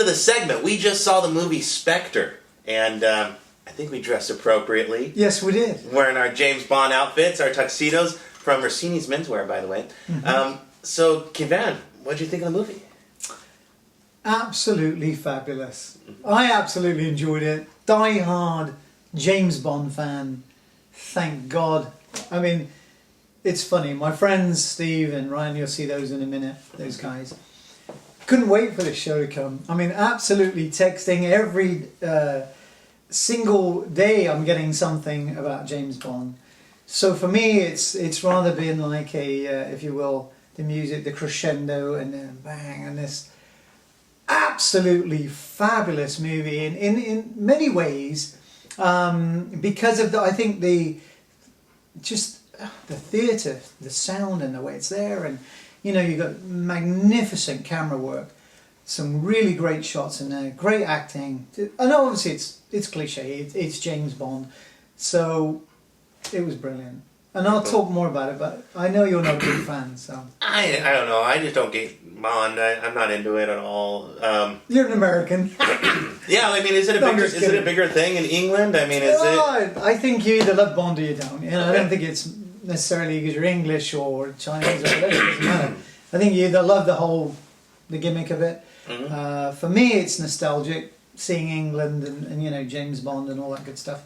to the segment. We just saw the movie Spectre, and I think we dressed appropriately. Yes, we did. Wearing our James Bond outfits, our tuxedos, from Rossini's Menswear, by the way. So, Kevin, what did you think of the movie? Absolutely fabulous. I absolutely enjoyed it. Die-hard James Bond fan. Thank God. I mean, it's funny. My friends, Steve and Ryan, you'll see those in a minute, those guys. Couldn't wait for this show to come. I mean, absolutely texting every single day I'm getting something about James Bond. So for me, it's rather been like a, if you will, the music, the crescendo, and then bang, and this absolutely fabulous movie in many ways, because of I think the theatre, the sound and the way it's there, and you know, you've got magnificent camera work, some really great shots in there, great acting, and obviously it's cliche, it's James Bond, so it was brilliant. And I'll talk more about it, but I know you're not a big fan, so... I don't know. I just don't get Bond. I'm not into it at all. You're an American. Yeah, I mean, is it a bigger thing in England? I mean, is it... I think you either love Bond or you don't. You know, I don't think it's necessarily because you're English or Chinese or whatever. It doesn't matter. I think you either love the gimmick of it. Mm-hmm. For me, it's nostalgic, seeing England and you know, James Bond and all that good stuff.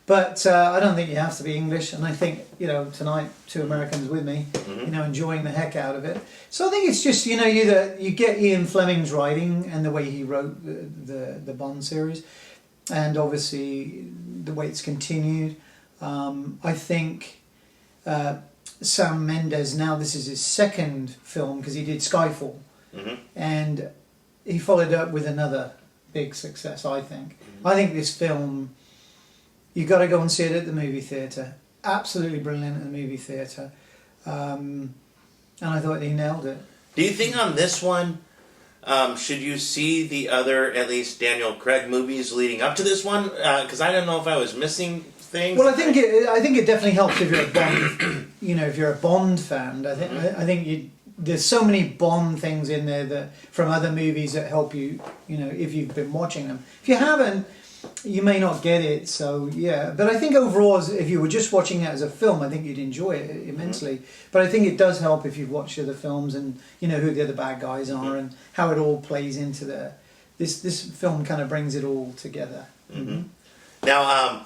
But I don't think you have to be English, and I think, you know, tonight, two Americans with me, you know, enjoying the heck out of it. So I think it's just, you know, you get Ian Fleming's writing and the way he wrote the Bond series, and obviously the way it's continued. I think Sam Mendes, now this is his second film, because he did Skyfall, and he followed up with another big success, I think. I think this film... You've got to go and see it at the movie theatre. Absolutely brilliant at the movie theatre. And I thought he nailed it. Do you think on this one, should you see the other, at least Daniel Craig movies leading up to this one? Because I don't know if I was missing things. Well, I think it definitely helps if you're a Bond, you know, if you're a Bond fan. I think there's so many Bond things in there that from other movies that help you, you know, if you've been watching them. If you haven't, you may not get it, so yeah. But I think overall, if you were just watching it as a film, I think you'd enjoy it immensely. But I think it does help if you've watched other films and you know who the other bad guys are and how it all plays into this film kind of brings it all together. Now,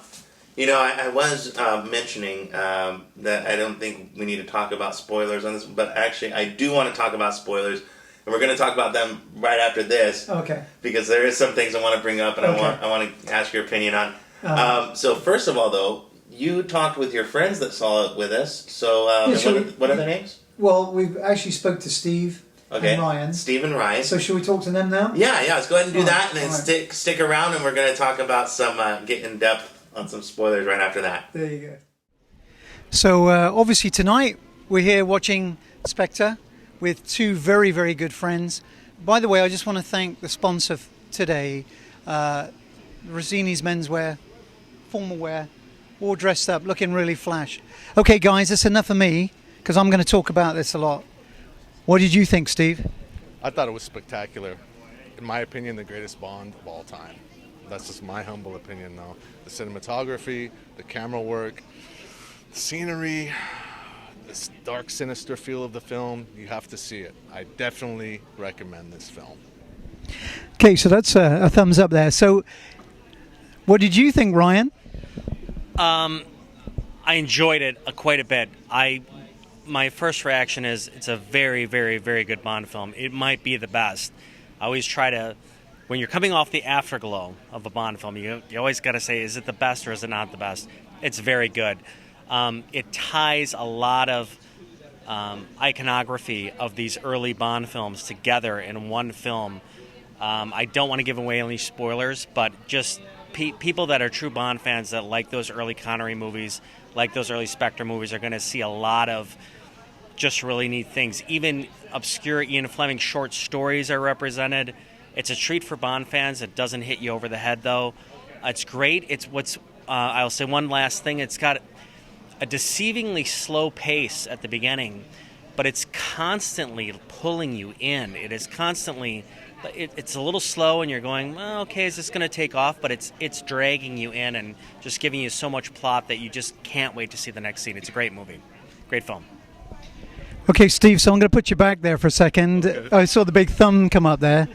you know, I was mentioning that I don't think we need to talk about spoilers on this, but actually I do want to talk about spoilers. And we're going to talk about them right after this. Okay. Because there is some things I want to bring up and I want to ask your opinion on. So first of all, though, you talked with your friends that saw it with us. So what are their names? Well, we actually spoke to Steve and Ryan. Steve and Ryan. So should we talk to them now? Yeah. Let's go ahead and do that, and then stick around, and we're going to talk about some get in depth on some spoilers right after that. There you go. So obviously tonight we're here watching Spectre with two very, very good friends. By the way, I just want to thank the sponsor today, Rossini's Menswear, formal wear, all dressed up, looking really flash. Okay, guys, that's enough of me, because I'm going to talk about this a lot. What did you think, Steve? I thought it was spectacular. In my opinion, the greatest Bond of all time. That's just my humble opinion, though. The cinematography, the camera work, the scenery, this dark, sinister feel of the film, you have to see it. I definitely recommend this film. Okay, so that's a thumbs up there. So, what did you think, Ryan? I enjoyed it quite a bit. My first reaction is it's a very, very, very good Bond film. It might be the best. I always try to, when you're coming off the afterglow of a Bond film, you always got to say, is it the best or is it not the best? It's very good. It ties a lot of iconography of these early Bond films together in one film. I don't want to give away any spoilers, but just people that are true Bond fans that like those early Connery movies, like those early Spectre movies, are going to see a lot of just really neat things. Even obscure Ian Fleming short stories are represented. It's a treat for Bond fans. It doesn't hit you over the head, though. It's great. I'll say one last thing. It's got a deceivingly slow pace at the beginning, but it's constantly pulling you in. It is constantly it's a little slow, and you're going, well, okay, is this going to take off? But it's dragging you in and just giving you so much plot that you just can't wait to see the next scene. It's a great movie, great film. Okay, Steve, so I'm going to put you back there for a second. Okay. I saw the big thumb come up there.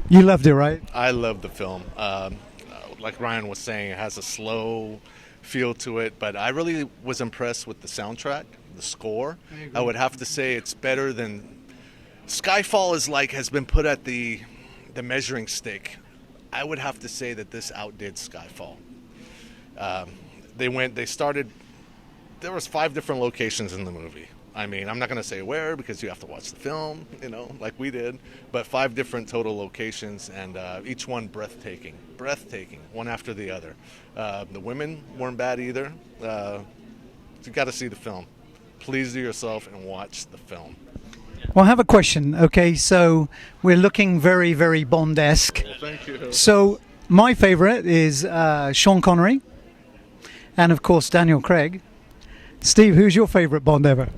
You loved it, right? I loved the film. Like Ryan was saying, it has a slow feel to it, but I really was impressed with the soundtrack, the score. I would have to say it's better than... Skyfall has been put at the measuring stick. I would have to say that this outdid Skyfall. There was 5 different locations in the movie. I mean, I'm not going to say where because you have to watch the film, like we did, but 5 different total locations, and each one breathtaking, one after the other. The women weren't bad either. You got to see the film. Please do yourself and watch the film. Well, I have a question. Okay, so we're looking very, very Bond-esque. Well, thank you. So my favorite is Sean Connery, and of course Daniel Craig. Steve, who's your favorite Bond ever?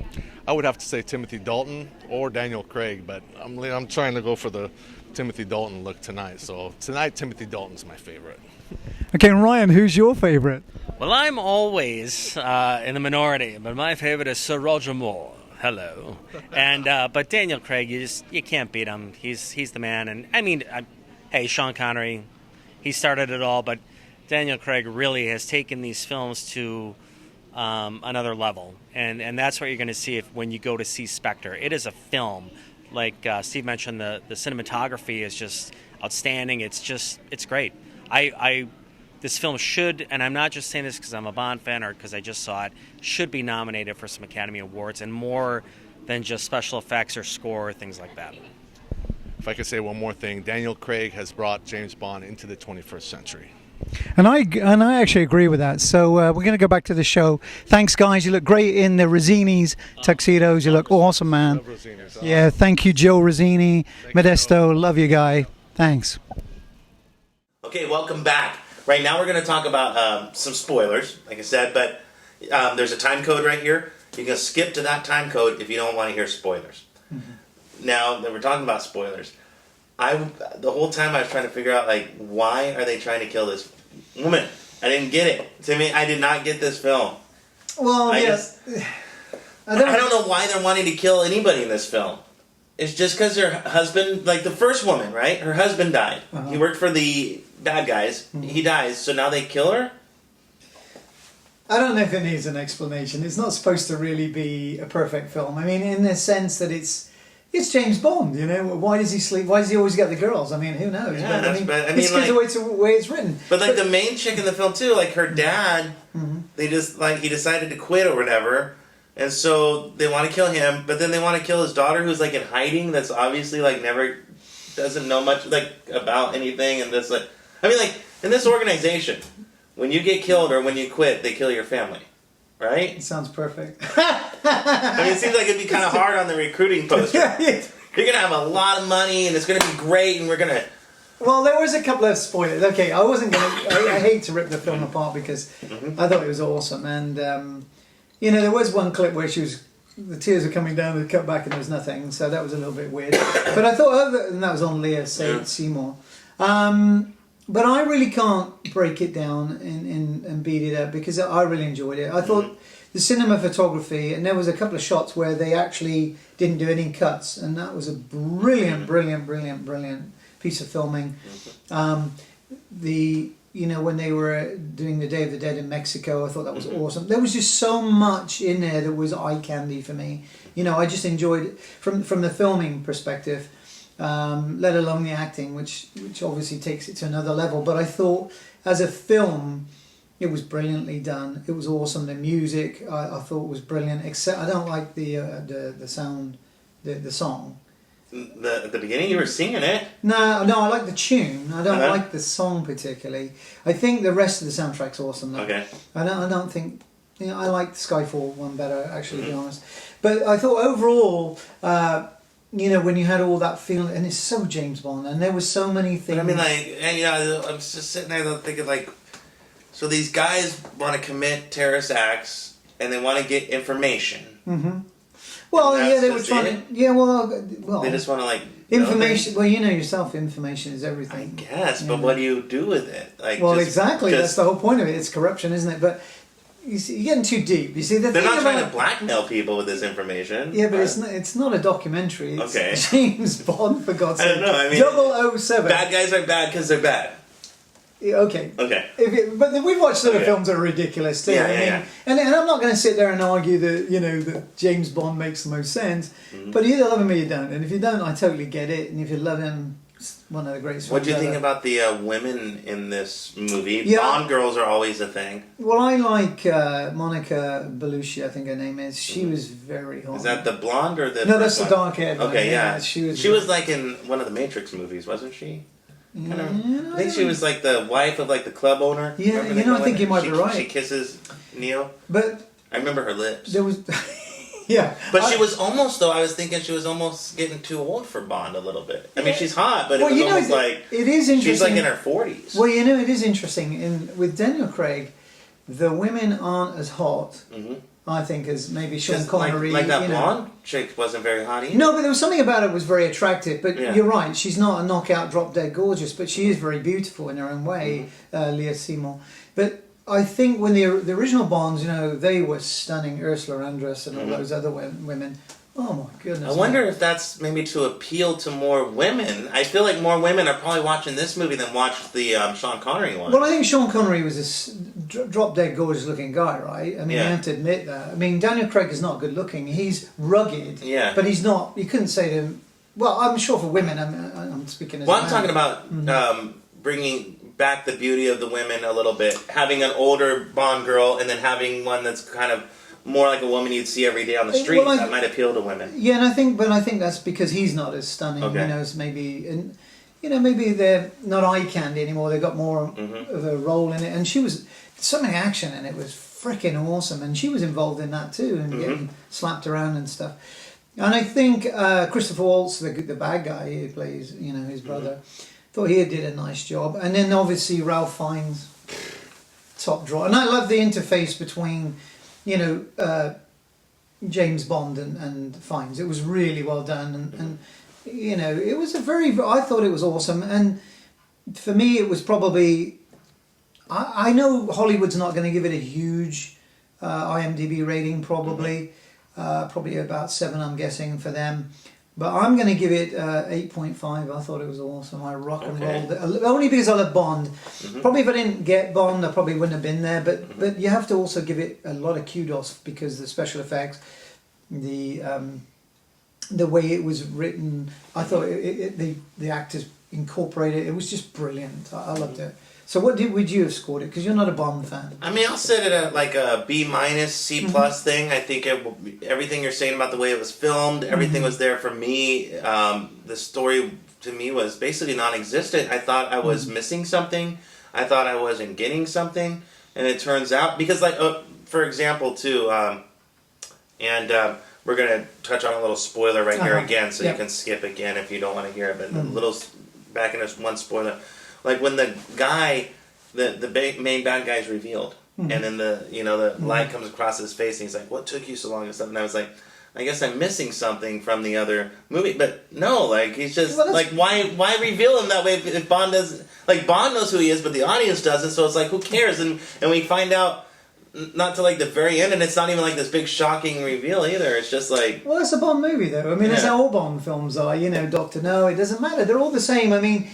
I would have to say Timothy Dalton or Daniel Craig, but I'm trying to go for the Timothy Dalton look tonight. So tonight, Timothy Dalton's my favorite. Okay, Ryan, who's your favorite? Well, I'm always in the minority, but my favorite is Sir Roger Moore. Hello, and but Daniel Craig, you can't beat him. He's the man, and I mean, hey, Sean Connery, he started it all, but Daniel Craig really has taken these films to another level, and that's what you're going to see when you go to see Spectre. It is a film, like Steve mentioned. The cinematography is just outstanding. It's great. This film should, and I'm not just saying this because I'm a Bond fan or because I just saw it, should be nominated for some Academy Awards, and more than just special effects or score or things like that. If I could say one more thing, Daniel Craig has brought James Bond into the 21st century. And I actually agree with that. So we're going to go back to the show. Thanks, guys. You look great in the Rosini's tuxedos. You look awesome, man. Yeah, thank you, Joe Rosini. Modesto, love you, guy. Thanks. Okay, welcome back. Right now we're going to talk about some spoilers, like I said, but there's a time code right here. You can skip to that time code if you don't want to hear spoilers. Mm-hmm. Now that we're talking about spoilers, the whole time I was trying to figure out, why are they trying to kill this woman? I didn't get it. To me, I did not get this film. Well, I don't know why they're wanting to kill anybody in this film. It's just because her husband, like the first woman, right? Her husband died. Uh-huh. He worked for the bad guys. Mm-hmm. He dies, so now they kill her? I don't know if it needs an explanation. It's not supposed to really be a perfect film. I mean, in the sense that it's James Bond, Why does he sleep? Why does he always get the girls? I mean, who knows? Yeah, it's because the way it's written. But the main chick in the film too, her dad, mm-hmm. They just he decided to quit or whatever, and so they want to kill him. But then they want to kill his daughter, who's in hiding. That's obviously never doesn't know much about anything. And this in this organization, when you get killed or when you quit, they kill your family. Right? It sounds perfect. I mean, it seems like it'd be kind of hard on the recruiting poster. You're going to have a lot of money, and it's going to be great, and we're going to... Well, there was a couple of spoilers. Okay, I wasn't going to... I hate to rip the film apart because mm-hmm. I thought it was awesome. And, there was one clip where the tears were coming down, they cut back, and there was nothing. So that was a little bit weird. But I thought... And that was on Léa Seydoux. But I really can't break it down and beat it up because I really enjoyed it. I thought the cinema photography, and there was a couple of shots where they actually didn't do any cuts, and that was a brilliant piece of filming. When they were doing the Day of the Dead in Mexico, I thought that was awesome. There was just so much in there that was eye candy for me. I just enjoyed it from the filming perspective. Let alone the acting, which obviously takes it to another level. But I thought, as a film, it was brilliantly done. It was awesome. The music, I thought was brilliant. Except I don't like the sound, the song. At the beginning, you were singing it. No, I like the tune. I don't like the song particularly. I think the rest of the soundtrack's awesome though. Okay. I don't think. I like the Skyfall one better, actually, to be honest. But I thought overall. When you had all that feeling, and it's so James Bond, and there was so many things. But I'm just sitting there thinking, so these guys want to commit terrorist acts, and they want to get information. Mm-hmm. Well, yeah, they were trying to. Yeah, well, they just want to Information. Well, you know yourself. Information is everything. I guess, but what do you do with it? Like, well, exactly. That's the whole point of it. It's corruption, isn't it? But you see, you're getting too deep. You see, they're not trying to blackmail people with this information. Yeah, but it's not a documentary. It's okay. James Bond, for God's sake. I don't know. I mean, 007. Bad guys are bad because they're bad. Yeah, okay. Okay. But we've watched other films that are ridiculous too. Yeah. And I'm not going to sit there and argue that that James Bond makes the most sense. But you either love him or you don't. And if you don't, I totally get it. And if you love him, it's one of the greatest. What do you think about the women in this movie? Yeah. Bond girls are always a thing. Well, I like Monica Bellucci, I think her name is. She was very hot. Is that the blonde or the? No, that's the dark haired one. Okay, yeah. She was like in one of the Matrix movies, wasn't she? I think she was like the wife of like the club owner. Yeah, I think you might be right. She kisses Neal. But I remember her lips. There was, yeah. But she was almost though. I was thinking she was almost getting too old for Bond a little bit. I mean, she's hot, but it was almost like it is interesting. She's like in her 40s. Well, it is interesting. With Daniel Craig, the women aren't as hot. I think as maybe Sean Connery. Like that blonde chick wasn't very hot either. No, but there was something about it that was very attractive. But you're right, she's not a knockout, drop dead gorgeous, but she is very beautiful in her own way, Léa Seydoux. But I think when the original Bonds, they were stunning, Ursula Andress and all those other women. Oh my goodness! I wonder if that's maybe to appeal to more women. I feel like more women are probably watching this movie than watched the Sean Connery one. Well, I think Sean Connery was a drop-dead gorgeous-looking guy, right? I mean, you have to admit that. I mean, Daniel Craig is not good-looking. He's rugged, but he's not. You couldn't say to him. Well, I'm sure for women, I'm speaking as. Well, I'm talking about bringing back the beauty of the women a little bit, having an older Bond girl, and then having one that's kind of more like a woman you'd see every day on the street. That might appeal to women. Yeah, and I think that's because he's not as stunning. As maybe, and maybe they're not eye candy anymore. They've got more of a role in it. And she was so many action in it was freaking awesome, and she was involved in that too, and getting slapped around and stuff. And I think Christoph Waltz, the bad guy who plays, his brother, thought he did a nice job. And then obviously Ralph Fiennes, top drawer, and I love the interface between. James Bond and Fiennes. It was really well done, and it was I thought it was awesome, and for me it was probably. I know Hollywood's not going to give it a huge IMDb rating, probably about 7, I'm guessing for them. But I'm going to give it 8.5. I thought it was awesome. I rock and rolled. Only because I love Bond. Probably if I didn't get Bond, I probably wouldn't have been there. But you have to also give it a lot of kudos because the special effects, the way it was written, I thought the actors incorporated it. It was just brilliant. I loved it. So what would you have scored it? Because you're not a Bond fan. I mean, I'll set it at like a B-, C+ thing. I think everything you're saying about the way it was filmed, everything was there for me. The story to me was basically non-existent. I thought I was missing something. I thought I wasn't getting something. And it turns out, because like, for example too, we're going to touch on a little spoiler right here again, so you can skip again if you don't want to hear it. But a little, back in this one spoiler. Like when the guy, the main bad guy is revealed, and then the light comes across his face, and he's like, "What took you so long?" and stuff. And I was like, "I guess I'm missing something from the other movie." But no, like he's just like, why reveal him that way if Bond does? Like Bond knows who he is, but the audience doesn't. So it's like, who cares? And we find out not till like the very end, and it's not even like this big shocking reveal either. It's just like, well, it's a Bond movie though. I mean, that's how all Bond films are. Doctor No, it doesn't matter. They're all the same. I mean.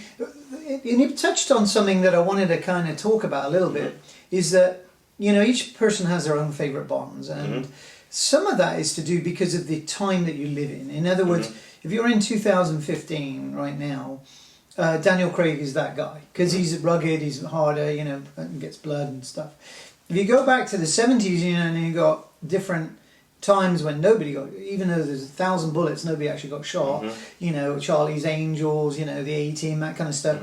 And you've touched on something that I wanted to kind of talk about a little bit, is that, each person has their own favourite Bonds, and some of that is to do because of the time that you live in. In other words, if you're in 2015 right now, Daniel Craig is that guy, because he's rugged, he's harder, and gets blood and stuff. If you go back to the 70s, and you got different times when nobody got, even though there's 1,000 bullets, nobody actually got shot. Charlie's Angels, the A-Team, that kind of stuff.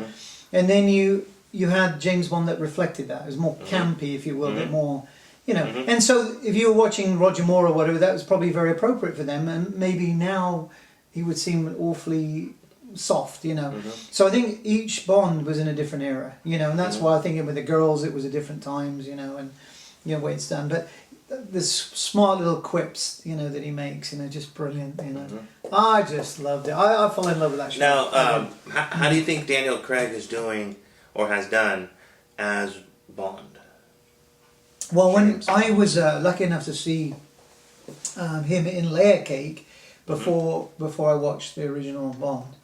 And then you had James Bond that reflected that. It was more campy, if you will, a bit more, And so if you were watching Roger Moore or whatever, that was probably very appropriate for them. And maybe now he would seem awfully soft, So I think each Bond was in a different era, and that's why I think with the girls it was a different times, and way it's done. But the smart little quips, that he makes, just brilliant, I just loved it. I fell in love with that show. Now, how do you think Daniel Craig is doing or has done as Bond? Well, when I was lucky enough to see him in Layer Cake before I watched the original Bond,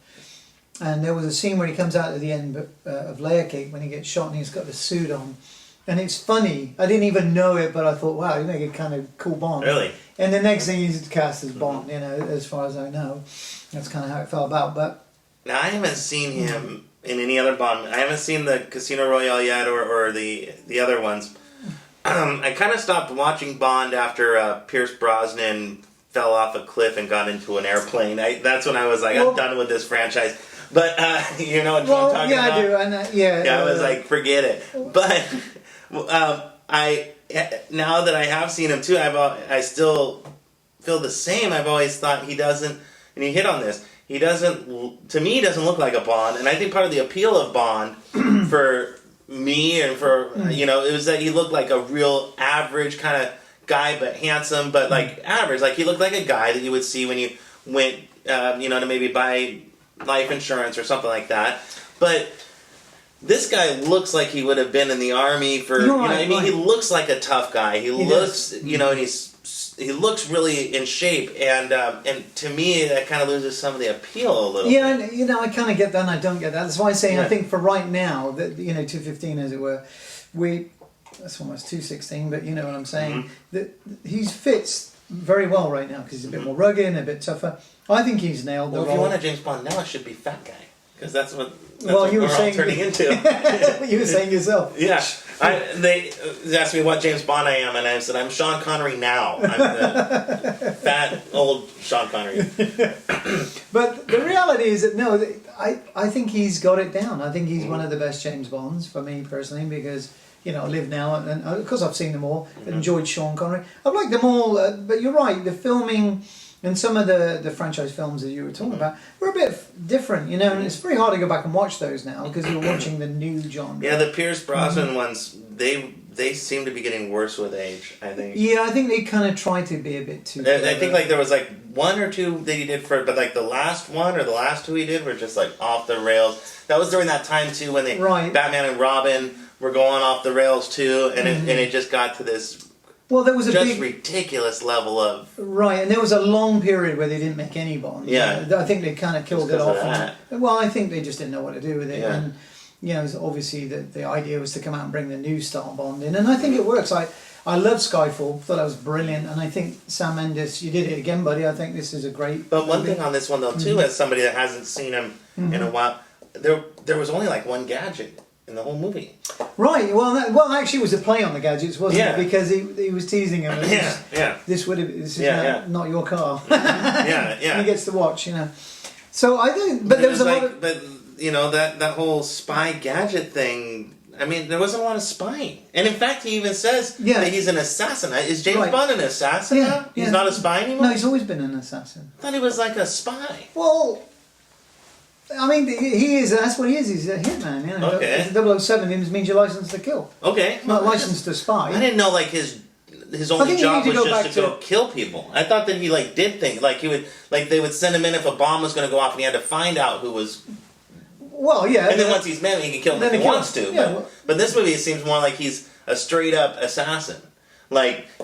and there was a scene where he comes out at the end of Layer Cake when he gets shot and he's got the suit on, and it's funny. I didn't even know it, but I thought, wow, you make a kind of cool Bond. Really? And the next thing he's cast as Bond. You know, as far as I know, that's kind of how it fell about. But now I haven't seen him in any other Bond. I haven't seen the Casino Royale yet, or the other ones. I kind of stopped watching Bond after Pierce Brosnan fell off a cliff and got into an airplane. That's when I was like, I'm done with this franchise. But you know what I'm talking about? I do. And, I was like, forget it. But now that I have seen him too, I still feel the same. I've always thought he doesn't, and you hit on this. He doesn't. To me, he doesn't look like a Bond, and I think part of the appeal of Bond for me and for it was that he looked like a real average kind of guy, but handsome, but like average. Like he looked like a guy that you would see when you went, to maybe buy life insurance or something like that. But this guy looks like he would have been in the army for. He looks like a tough guy. He looks, and he looks really in shape, and to me that kind of loses some of the appeal a little. Yeah, and I kind of get that, and I don't get that. That's why I'm saying I think for right now that 215 as it were, that's almost 216, but you know what I'm saying. That he fits very well right now because he's a bit more rugged and a bit tougher. I think he's nailed the role. If you want a James Bond now, it should be fat guy because that's what. You were saying, all turning into. You were saying yourself. Yeah. They asked me what James Bond I am, and I said, I'm Sean Connery now. I'm the fat, old Sean Connery. But the reality is that, I think he's got it down. I think he's one of the best James Bonds, for me personally, because, I live now, and of course I've seen them all, enjoyed Sean Connery. I've liked them all, but you're right, the filming. And some of the franchise films that you were talking about were a bit different, and it's very hard to go back and watch those now because you're watching the new John. Yeah, the Pierce Brosnan ones, they seem to be getting worse with age, I think. Yeah, I think they kind of try to be a bit too. I think there was one or two that he did but the last one or the last two he did were just off the rails. That was during that time too when Batman and Robin were going off the rails too, and it just got to this. Well, there was a big ridiculous level of and there was a long period where they didn't make any Bond. Yeah, I think they kind of killed it off. Well, I think they just didn't know what to do with it, and obviously the idea was to come out and bring the new style Bond in, and I think it works. I love Skyfall, thought that was brilliant, and I think Sam Mendes, you did it again, buddy. I think this is a great. But one thing on this one though too, as somebody that hasn't seen him in a while, there was only one gadget in the whole movie. Right. Well, actually, it was a play on the gadgets, wasn't it? Because he was teasing him. This is not your car. And he gets to watch, So I think, but there was a lot of. But that whole spy gadget thing. I mean, there wasn't a lot of spying, and in fact, he even says that he's an assassin. Is James Bond an assassin now? He's not a spy anymore. No, he's always been an assassin. I thought he was a spy. Well. I mean, he is. That's what he is. He's a hitman. Okay. 007 means you're licensed to kill. Okay. Not licensed to spy. I didn't know his only job was just to go kill people. I thought that he did things he would they would send him in if a bomb was going to go off and he had to find out who was. Well, yeah. And then once he's met, he can kill him if he wants to. Yeah, but this movie, it seems more like he's a straight up assassin.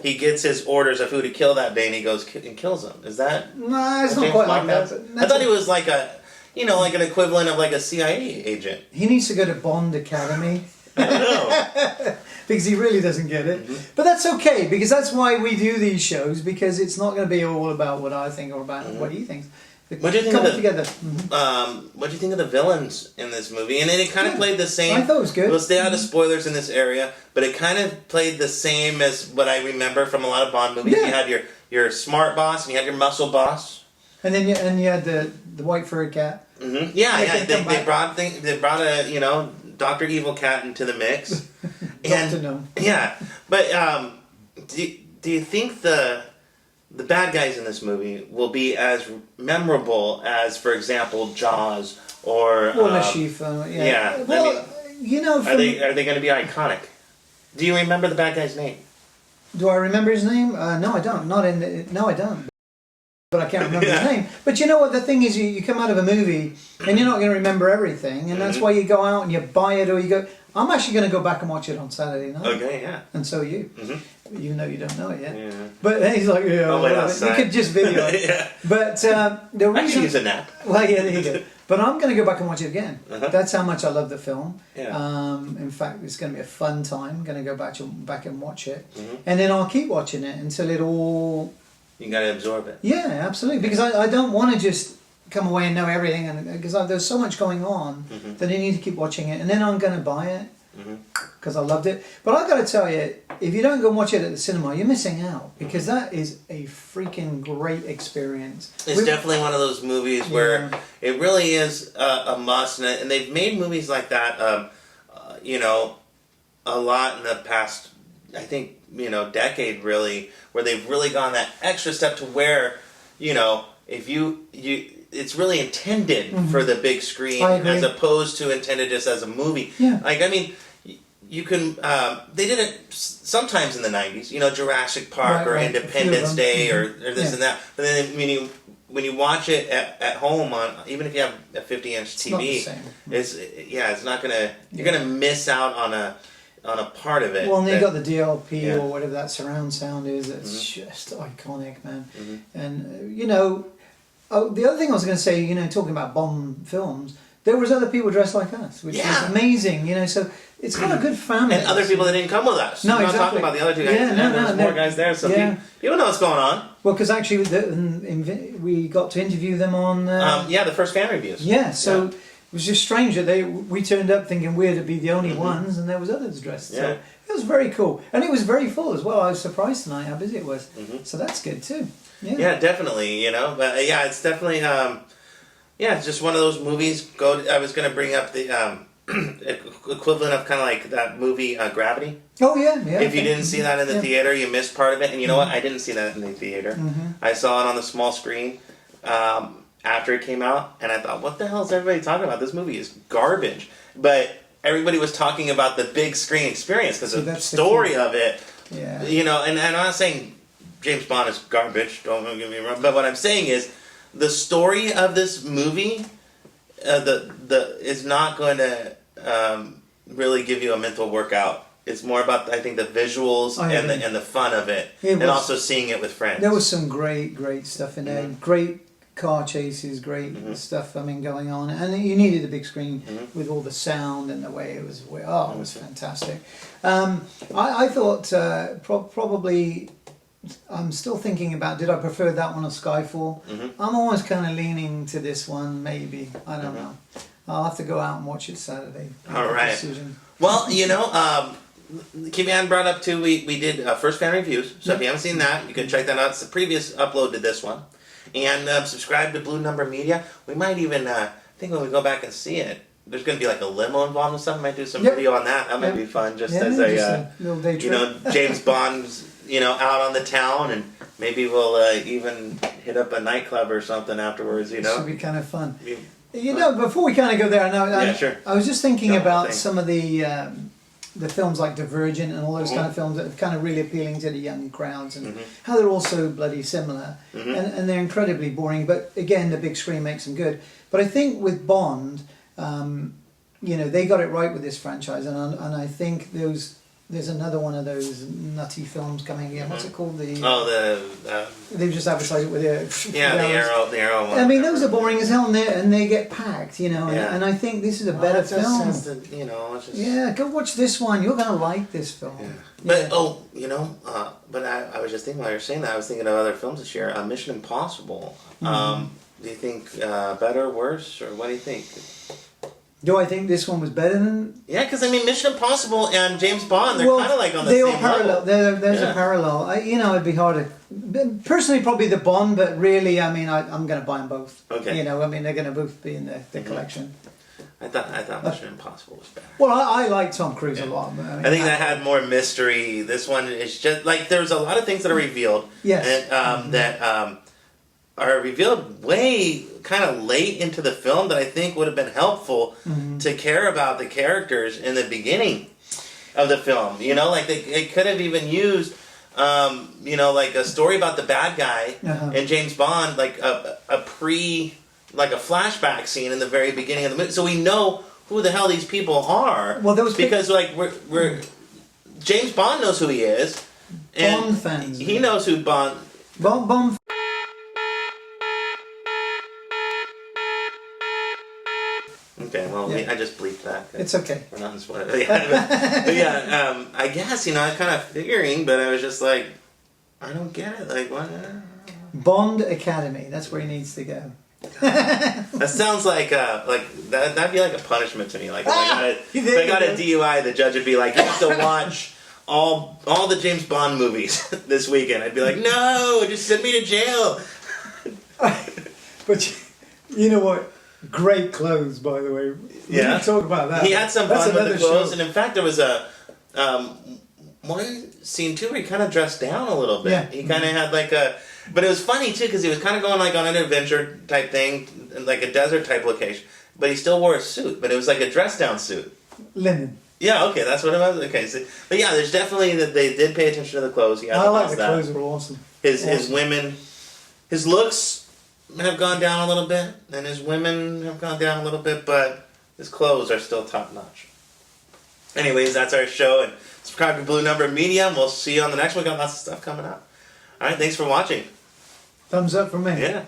He gets his orders of who to kill that day and he goes and kills them. Is that? No, it's not quite like that. I thought he was an equivalent of a CIA agent. He needs to go to Bond Academy. I don't know. Because he really doesn't get it. But that's okay, because that's why we do these shows, because it's not going to be all about what I think or about what he thinks. What do you think together. What do you think of the villains in this movie? And it kind of played the same. I thought it was good. We'll stay out of spoilers in this area, but it kind of played the same as what I remember from a lot of Bond movies. Yeah. You had your smart boss and you had your muscle boss. And then you had the white furry cat. Mm-hmm. Yeah. They brought a Dr. Evil Cat into the mix. Dr. No. Yeah, but do you think the bad guys in this movie will be as memorable as, for example, Jaws or Shifa? Yeah. Well, are they going to be iconic? Do you remember the bad guy's name? Do I remember his name? No, I don't. No, I don't. but I can't remember the name. But you know what? The thing is, you come out of a movie and you're not going to remember everything, and that's why you go out and you buy it, or you go. I'm actually going to go back and watch it on Saturday night. Okay, yeah. And so are you. Even though you don't know it yet. Yeah. But he's like, yeah, I'll wait outside. you could just video it. Yeah. But the reason... I could use a nap. Well, yeah, there you go. But I'm going to go back and watch it again. Uh-huh. That's how much I love the film. Yeah. In fact, it's going to be a fun time. I'm going to go back and watch it. And then I'll keep watching it until it all... You got to absorb it. Yeah, absolutely. Because I don't want to just come away and know everything, and because there's so much going on that I need to keep watching it. And then I'm going to buy it because I loved it. But I've got to tell you, if you don't go and watch it at the cinema, you're missing out, because that is a freaking great experience. It's definitely one of those movies where it really is a must, and they've made movies like that, you know, a lot in the past, I think, you know, decade really, where they've really gone that extra step to where, you know, if you it's really intended for the big screen as opposed to intended just as a movie. Yeah. Like, I mean, you can, they did it sometimes in the 90s, you know, Jurassic Park or Independence Day or this and that. But then when you watch it at home, even if you have a 50-inch TV, it's not going to, you're going to miss out on a part of it. Well, and they got the DLP or whatever that surround sound is. It's just iconic, man. And you know, the other thing I was going to say, you know, talking about Bond films, there was other people dressed like us, which was amazing. You know, so it's got a good family. And other people that didn't come with us. No, I'm exactly. not talking about the other two guys. Yeah, there's more guys there, so people know what's going on. Well, because actually, we got to interview them on. The first fan reviews. Yeah, so. It was just strange that we turned up thinking we're to be the only ones, and there was others dressed. So it was very cool, and it was very full as well. I was surprised tonight how busy it was. So that's good too. Yeah, definitely. You know, but it's definitely it's just one of those movies. I was going to bring up the equivalent of kind of like that movie Gravity. Oh yeah. If you didn't see that in the theater, you missed part of it. And you know what? I didn't see that in the theater. I saw it on the small screen. After it came out, and I thought, what the hell is everybody talking about? This movie is garbage. But everybody was talking about the big screen experience because of the story of it. Yeah. You know, and I'm not saying James Bond is garbage, don't get me wrong, but what I'm saying is the story of this movie is not going to really give you a mental workout. It's more about, I think, the visuals and the fun of it, and also seeing it with friends. There was some great stuff in there. Great car chases, great stuff. I mean, going on, and you needed a big screen with all the sound and the way it was. It was fantastic. I thought probably. I'm still thinking about, did I prefer that one or Skyfall? I'm always kind of leaning to this one, maybe. I don't know. I'll have to go out and watch it Saturday. All right. Well, you know, Kim Ann brought up too, we did first fan reviews. So if you haven't seen that, you can check that out. It's the previous upload to this one. And subscribe to Blue Number Media. We might even, I think when we go back and see it, there's going to be like a limo involved and stuff. We might do some video on that. That might be fun, just as a little day trip. You know, James Bond's, you know, out on the town, and maybe we'll even hit up a nightclub or something afterwards, you know. Should be kind of fun. You know, before we kind of go there, I was just thinking about some of the films like Divergent and all those kind of films that are kind of really appealing to the young crowds, and how they're all so bloody similar, and they're incredibly boring, but again, the big screen makes them good. But I think with Bond, you know, they got it right with this franchise, and I think there's another one of those nutty films coming again. What's it called? They've just advertised it with the Arrow one. I mean, those are boring as hell, and they get packed, you know. And I think this is a better film. You know, it's just... Yeah, go watch this one. You're gonna like this film. Yeah. But you know, but I was just thinking while you were saying that, I was thinking of other films this year. Mission Impossible. Do you think better, worse, or what do you think? Do I think this one was better than? Yeah, because I mean, Mission Impossible and James Bond, they're kind of like on the same level. There's a parallel. You know, it'd be hard to... Personally, probably the Bond, but really, I mean, I'm going to buy them both. Okay. You know, I mean, they're going to both be in the collection. I thought Mission Impossible was better. Well, I like Tom Cruise a lot. I think that had more mystery. This one is just, like, there's a lot of things that are revealed. Yes. And, that are revealed way kind of late into the film that I think would have been helpful to care about the characters in the beginning of the film. You know, like they could have even used you know, like a story about the bad guy and James Bond, like a flashback scene in the very beginning of the movie, so we know who the hell these people are. Well, there was because like we're James Bond knows who he is, and Bond fans. he knows who Bond. Bond. Okay, well, I just bleeped that. It's okay. We're not in spoiler. But yeah, I guess, you know, I was kind of figuring, but I was just like, I don't get it. Like, what? Bond Academy. That's where he needs to go. That sounds like that'd be like a punishment to me. Like, if I got a DUI, the judge would be like, you have to watch all the James Bond movies this weekend. I'd be like, no, just send me to jail. But you know what? Great clothes, by the way. We didn't talk about that. He had some fun with the clothes, show. and in fact, there was a one scene too where he kind of dressed down a little bit. Yeah. He kind of had like a, but it was funny too because he was kind of going like on an adventure type thing, like a desert type location. But he still wore a suit, but it was like a dress down suit. Linen. Yeah, okay, that's what it was. Okay, so, but yeah, there's definitely that they did pay attention to the clothes. He I like the clothes are awesome. His women, his looks have gone down a little bit, and his women have gone down a little bit, but his clothes are still top notch. Anyways, that's our show, and subscribe to Blue Number Media, and we'll see you on the next one. We got lots of stuff coming up. All right, thanks for watching. Thumbs up from me. Yeah.